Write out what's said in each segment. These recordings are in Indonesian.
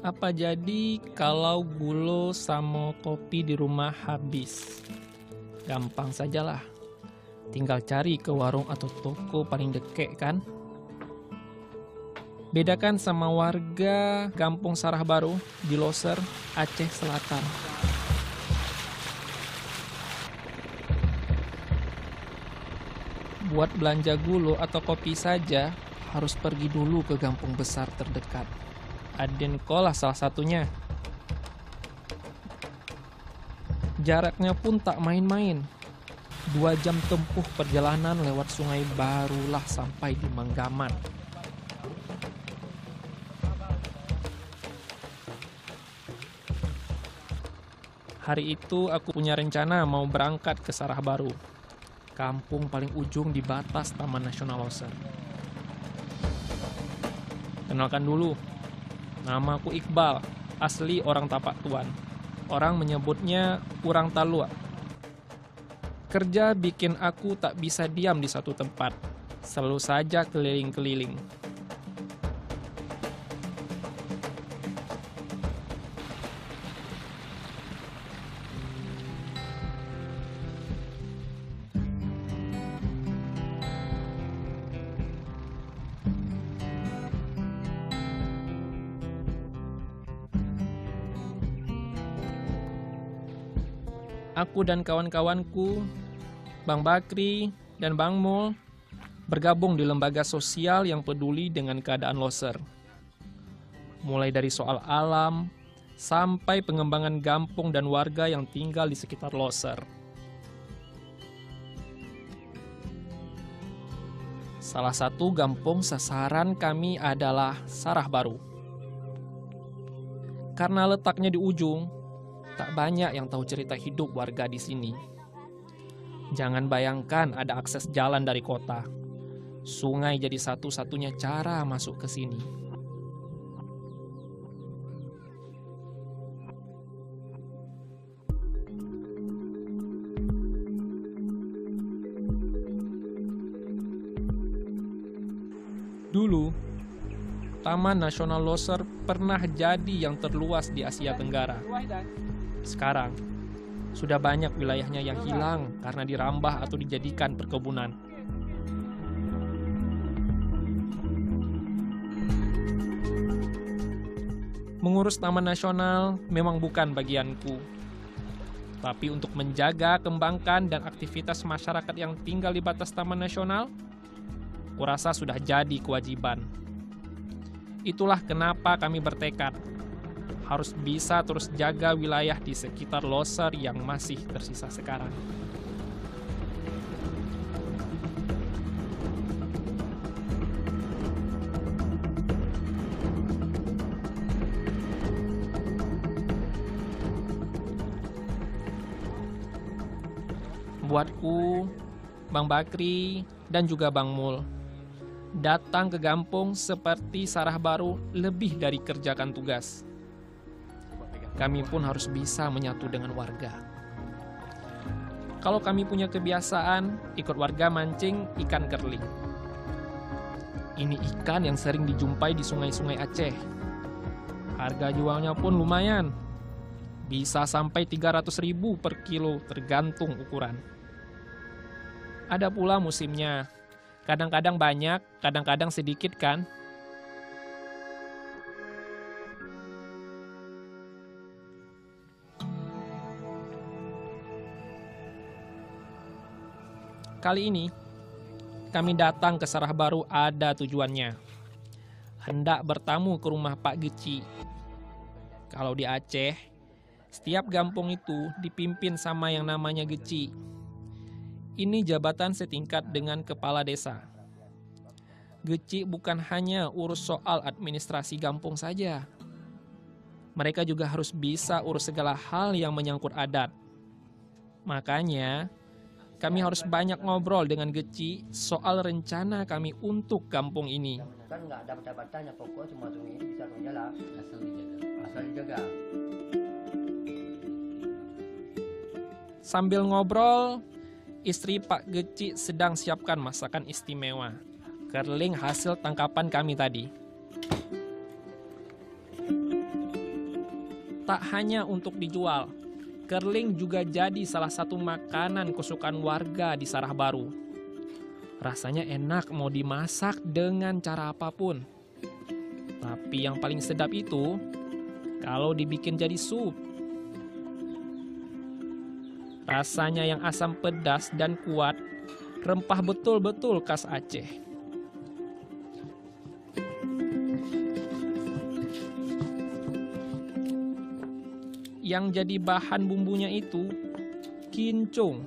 Apa jadi kalau gulo sama kopi di rumah habis? Gampang sajalah. Tinggal cari ke warung atau toko paling dekat kan? Bedakan sama warga Kampung Sarah Baru di Loser, Aceh Selatan. Buat belanja gulo atau kopi saja harus pergi dulu ke kampung besar terdekat. Aden Kolah salah satunya. Jaraknya pun tak main-main. 2 jam tempuh perjalanan lewat sungai barulah sampai di Manggaman. Hari itu aku punya rencana mau berangkat ke Sarah Baru, kampung paling ujung di batas Taman Nasional Loser. Kenalkan dulu, nama aku Iqbal, asli orang Tapak Tuan. Orang menyebutnya Urang Talua. Kerja bikin aku tak bisa diam di satu tempat, selalu saja keliling-keliling. Aku dan kawan-kawanku, Bang Bakri dan Bang Mul, bergabung di lembaga sosial yang peduli dengan keadaan Loser. Mulai dari soal alam, sampai pengembangan kampung dan warga yang tinggal di sekitar Loser. Salah satu kampung sasaran kami adalah Sarah Baru. Karena letaknya di ujung, tak banyak yang tahu cerita hidup warga di sini. Jangan bayangkan ada akses jalan dari kota. Sungai jadi satu-satunya cara masuk ke sini. Dulu, Taman Nasional Loser pernah jadi yang terluas di Asia Tenggara. Sekarang, sudah banyak wilayahnya yang hilang karena dirambah atau dijadikan perkebunan. Mengurus Taman Nasional memang bukan bagianku. Tapi untuk menjaga, kembangkan, dan aktivitas masyarakat yang tinggal di batas Taman Nasional, kurasa sudah jadi kewajiban. Itulah kenapa kami bertekad harus bisa terus jaga wilayah di sekitar Loser yang masih tersisa sekarang. Buatku, Bang Bakri, dan juga Bang Mul, datang ke kampung seperti Sarah Baru lebih dari kerjakan tugas. Kami pun harus bisa menyatu dengan warga. Kalau kami punya kebiasaan ikut warga mancing ikan kerling. Ini ikan yang sering dijumpai di sungai-sungai Aceh. Harga jualnya pun lumayan. Bisa sampai 300.000 per kilo tergantung ukuran. Ada pula musimnya. Kadang-kadang banyak, kadang-kadang sedikit kan? Kali ini, kami datang ke Sarah Baru ada tujuannya. Hendak bertamu ke rumah Pak Geci. Kalau di Aceh, setiap kampung itu dipimpin sama yang namanya Geci. Ini jabatan setingkat dengan kepala desa. Geci bukan hanya urus soal administrasi kampung saja. Mereka juga harus bisa urus segala hal yang menyangkut adat. Makanya, kami harus banyak ngobrol dengan Geci soal rencana kami untuk kampung ini. Kan nggak ada batasannya, pokok semua sungai ini bisa jalan, asal dijaga. Sambil ngobrol, istri Pak Geci sedang siapkan masakan istimewa, kerling hasil tangkapan kami tadi. Tak hanya untuk dijual, kerling juga jadi salah satu makanan kesukaan warga di Sarah Baru. Rasanya enak mau dimasak dengan cara apapun. Tapi yang paling sedap itu kalau dibikin jadi sup. Rasanya yang asam pedas dan kuat, rempah betul-betul khas Aceh. Yang jadi bahan bumbunya itu kincung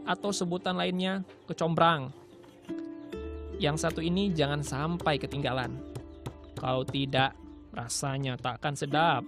atau sebutan lainnya kecombrang. Yang satu ini jangan sampai ketinggalan. Kalau tidak, rasanya tak akan sedap.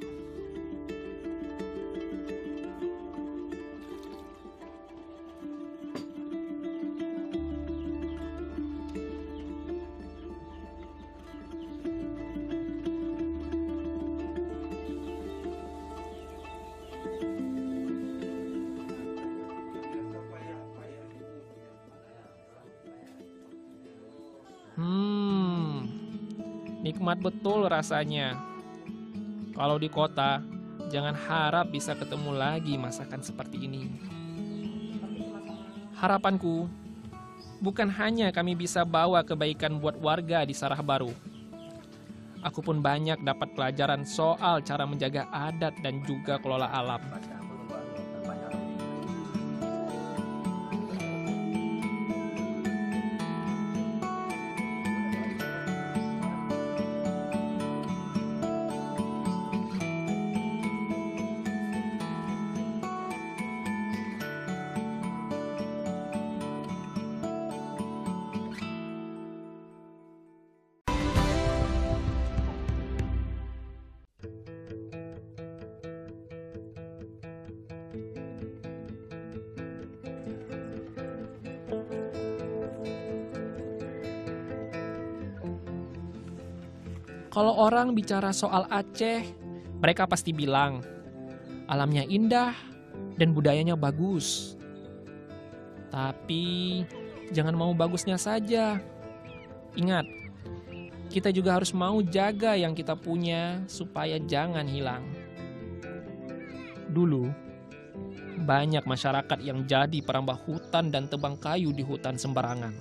Nikmat betul rasanya. Kalau di kota, jangan harap bisa ketemu lagi masakan seperti ini. Harapanku, bukan hanya kami bisa bawa kebaikan buat warga di Sarah Baru. Aku pun banyak dapat pelajaran soal cara menjaga adat dan juga kelola alam. Kalau orang bicara soal Aceh, mereka pasti bilang alamnya indah dan budayanya bagus. Tapi jangan mau bagusnya saja. Ingat, kita juga harus mau jaga yang kita punya supaya jangan hilang. Dulu, banyak masyarakat yang jadi perambah hutan dan tebang kayu di hutan sembarangan.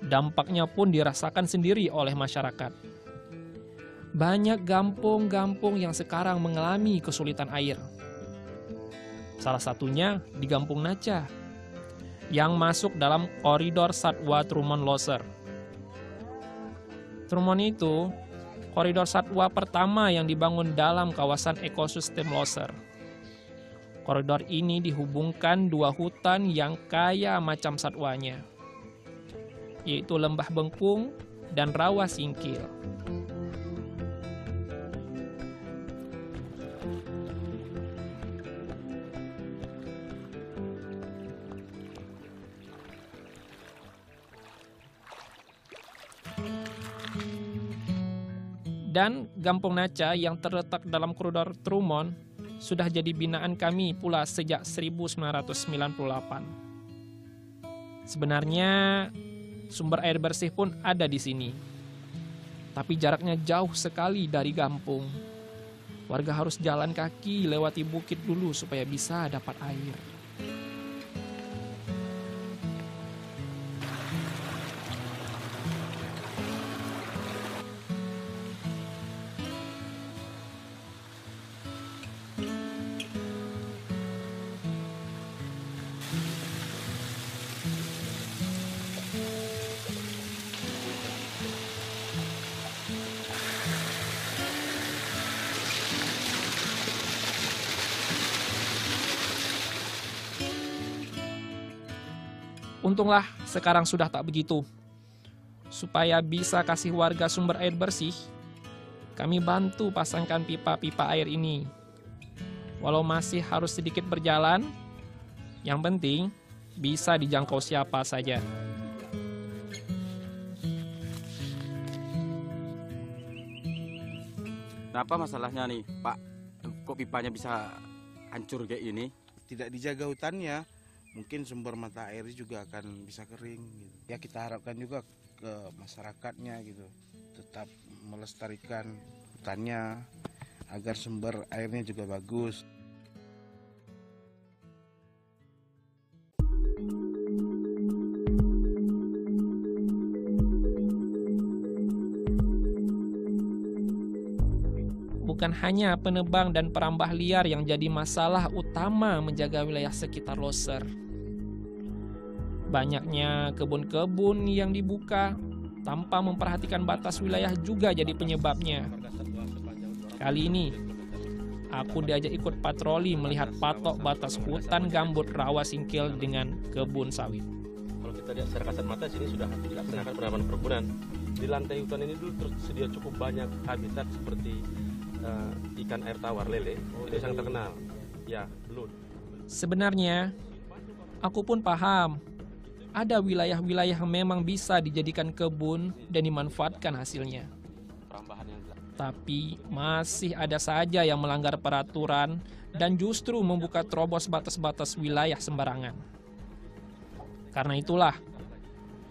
Dampaknya pun dirasakan sendiri oleh masyarakat. Banyak kampung-kampung yang sekarang mengalami kesulitan air. Salah satunya di Kampung Naca, yang masuk dalam koridor satwa Trumon Loser. Trumon itu koridor satwa pertama yang dibangun dalam kawasan ekosistem Loser. Koridor ini dihubungkan dua hutan yang kaya macam satwanya, yaitu Lembah Bengkung dan Rawa Singkil. Dan Kampung Naca yang terletak dalam koridor Trumon sudah jadi binaan kami pula sejak 1998. Sebenarnya sumber air bersih pun ada di sini, tapi jaraknya jauh sekali dari kampung. Warga harus jalan kaki lewati bukit dulu supaya bisa dapat air. Untunglah sekarang sudah tak begitu. Supaya bisa kasih warga sumber air bersih, kami bantu pasangkan pipa-pipa air ini. Walau masih harus sedikit berjalan, yang penting bisa dijangkau siapa saja. Kenapa masalahnya nih, Pak? Kok pipanya bisa hancur kayak ini? Tidak dijaga hutannya, mungkin sumber mata air juga akan bisa kering gitu. Ya kita harapkan juga ke masyarakatnya gitu, tetap melestarikan hutannya agar sumber airnya juga bagus. Bukan hanya penebang dan perambah liar yang jadi masalah utama menjaga wilayah sekitar Loser. Banyaknya kebun-kebun yang dibuka tanpa memperhatikan batas wilayah juga jadi penyebabnya. Kali ini, aku diajak ikut patroli melihat patok batas hutan gambut rawa singkil dengan kebun sawit. Kalau kita lihat secara kasat mata, sini sudah dilaksanakan penanaman perkebunan. Di lantai hutan ini dulu tersedia cukup banyak habitat seperti ikan air tawar lele, itu yang terkenal. Ya, belut. Sebenarnya, aku pun paham. Ada wilayah-wilayah yang memang bisa dijadikan kebun dan dimanfaatkan hasilnya. Tapi masih ada saja yang melanggar peraturan dan justru membuka terobos batas-batas wilayah sembarangan. Karena itulah,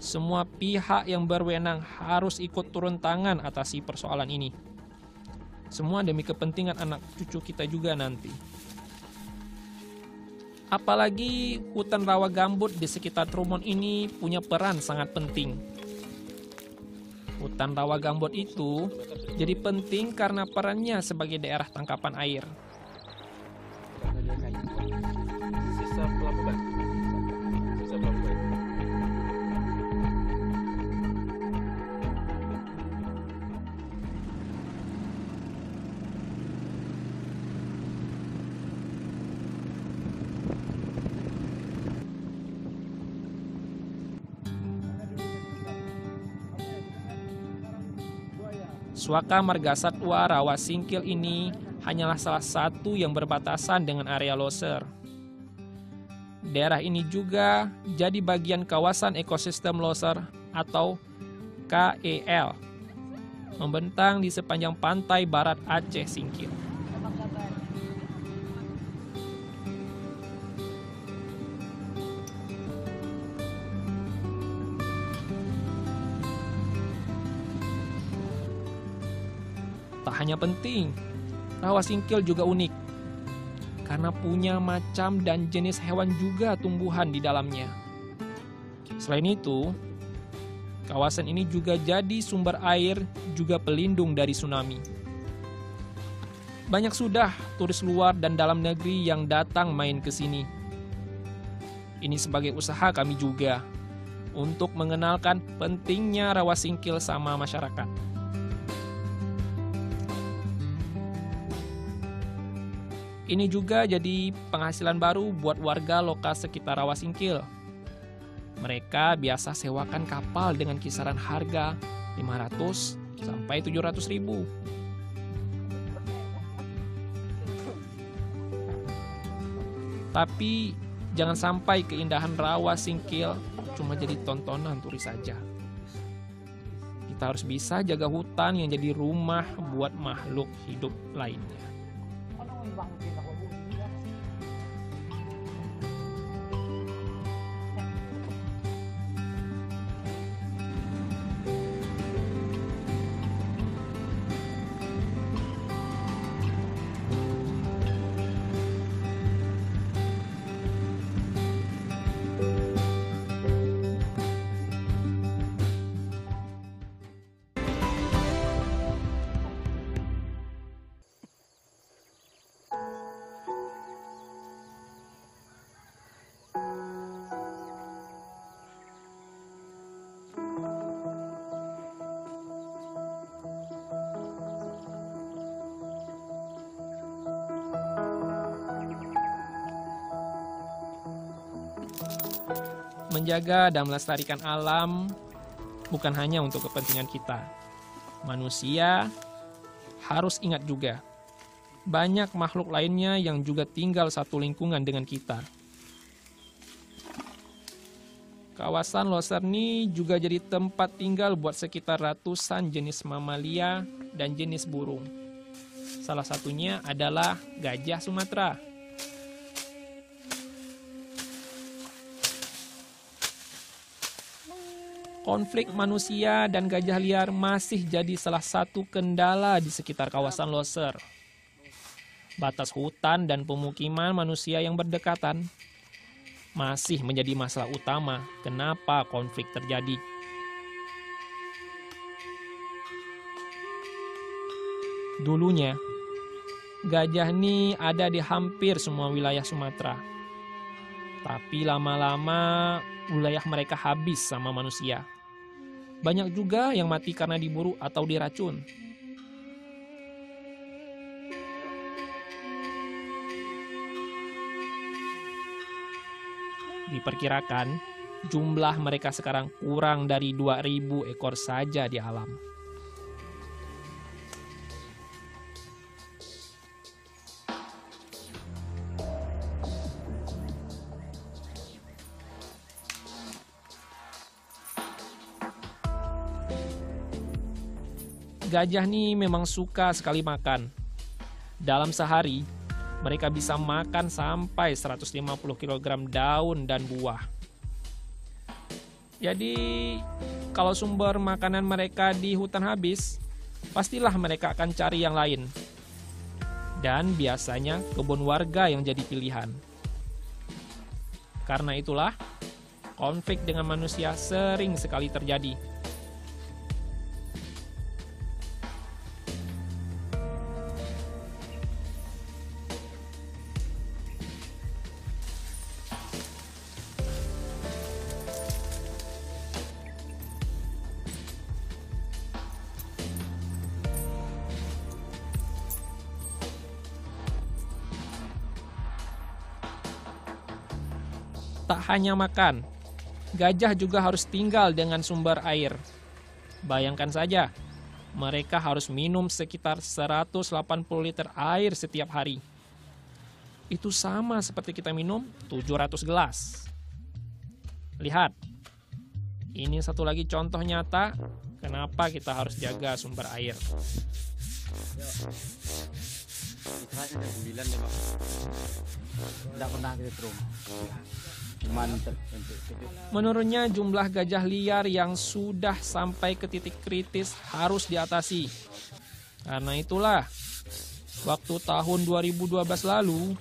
semua pihak yang berwenang harus ikut turun tangan atasi persoalan ini. Semua demi kepentingan anak cucu kita juga nanti. Apalagi hutan rawa gambut di sekitar Trumon ini punya peran sangat penting. Hutan rawa gambut itu jadi penting karena perannya sebagai daerah tangkapan air. Sisa pelabuhan. Sisa pelabuhan. Suaka Margasatwa Rawa Singkil ini hanyalah salah satu yang berbatasan dengan area Loser. Daerah ini juga jadi bagian kawasan ekosistem Loser atau KEL, membentang di sepanjang pantai barat Aceh Singkil. Tak hanya penting, rawa singkil juga unik karena punya macam dan jenis hewan juga tumbuhan di dalamnya. Selain itu, kawasan ini juga jadi sumber air juga pelindung dari tsunami. Banyak sudah turis luar dan dalam negeri yang datang main ke sini. Ini sebagai usaha kami juga untuk mengenalkan pentingnya rawa singkil sama masyarakat. Ini juga jadi penghasilan baru buat warga lokal sekitar rawa singkil. Mereka biasa sewakan kapal dengan kisaran harga 500 sampai 700 ribu. Tapi jangan sampai keindahan rawa singkil cuma jadi tontonan turis saja. Kita harus bisa jaga hutan yang jadi rumah buat makhluk hidup lainnya. Menjaga dan melestarikan alam bukan hanya untuk kepentingan kita. Manusia harus ingat juga, banyak makhluk lainnya yang juga tinggal satu lingkungan dengan kita. Kawasan Loser ini juga jadi tempat tinggal buat sekitar ratusan jenis mamalia dan jenis burung. Salah satunya adalah gajah Sumatera. Konflik manusia dan gajah liar masih jadi salah satu kendala di sekitar kawasan Loser. batas hutan dan pemukiman manusia yang berdekatan masih menjadi masalah utama kenapa konflik terjadi. Dulunya, gajah ini ada di hampir semua wilayah Sumatera. Tapi lama-lama wilayah mereka habis sama manusia. Banyak juga yang mati karena diburu atau diracun. Diperkirakan jumlah mereka sekarang kurang dari 2.000 ekor saja di alam. Gajah nih memang suka sekali makan. Dalam sehari, mereka bisa makan sampai 150 kg daun dan buah. Jadi, kalau sumber makanan mereka di hutan habis, pastilah mereka akan cari yang lain. Dan biasanya kebun warga yang jadi pilihan. Karena itulah, konflik dengan manusia sering sekali terjadi. Tak hanya makan, gajah juga harus tinggal dengan sumber air. Bayangkan saja, mereka harus minum sekitar 180 liter air setiap hari. Itu sama seperti kita minum 700 gelas. Lihat, ini satu lagi contoh nyata kenapa kita harus jaga sumber air. Itu hanya jam 9 deh, Pak. Tidak pernah ke rumah. Menurutnya jumlah gajah liar yang sudah sampai ke titik kritis harus diatasi. Karena itulah, waktu tahun 2012 lalu,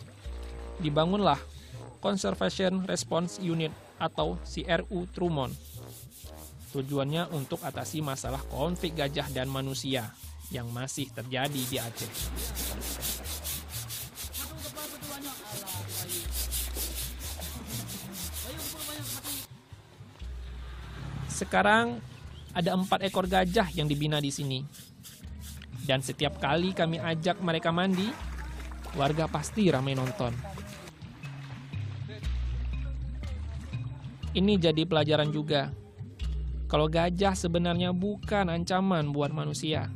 dibangunlah Conservation Response Unit atau CRU Trumon. Tujuannya untuk atasi masalah konflik gajah dan manusia yang masih terjadi di Aceh. Sekarang ada 4 ekor gajah yang dibina di sini. Dan setiap kali kami ajak mereka mandi, warga pasti ramai nonton. Ini jadi pelajaran juga. Kalau gajah sebenarnya bukan ancaman buat manusia.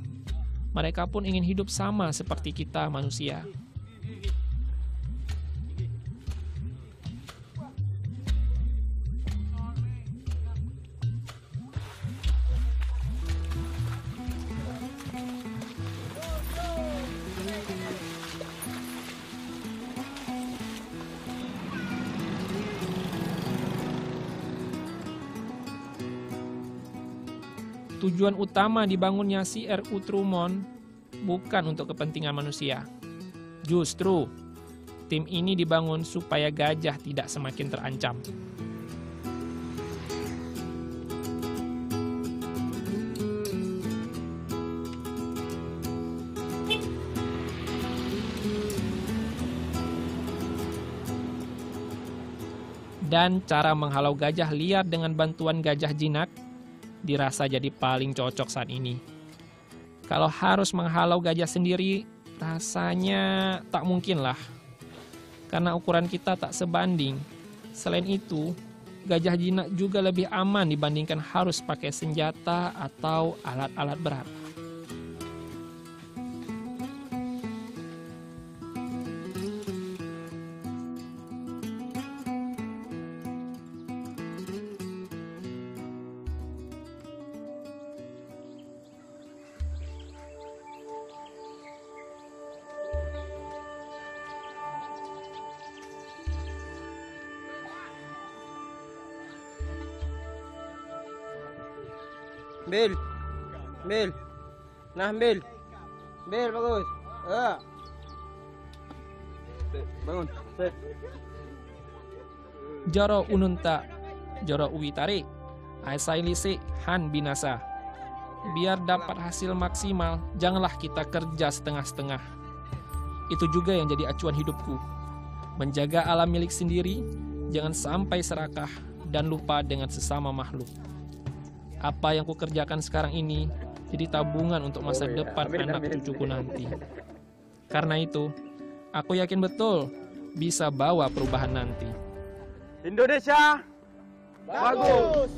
Mereka pun ingin hidup sama seperti kita manusia. Tujuan utama dibangunnya CRU Trumon bukan untuk kepentingan manusia. Justru, tim ini dibangun supaya gajah tidak semakin terancam. Dan cara menghalau gajah liar dengan bantuan gajah jinak dirasa jadi paling cocok saat ini. Kalau harus menghalau gajah sendiri, rasanya tak mungkin lah. Karena ukuran kita tak sebanding. Selain itu, gajah jinak juga lebih aman dibandingkan harus pakai senjata atau alat-alat berat. Ambil. Ambil. Nah, ambil. Ambil, bagus. Bangun. Joro ununta, joro uwi tarik, aisai lisi han binasa. Biar dapat hasil maksimal, janganlah kita kerja setengah-setengah. Itu juga yang jadi acuan hidupku. Menjaga alam milik sendiri, jangan sampai serakah dan lupa dengan sesama makhluk. Apa yang kukerjakan sekarang ini jadi tabungan untuk masa depan anak cucuku nanti. Karena itu, aku yakin betul bisa bawa perubahan nanti. Indonesia bagus.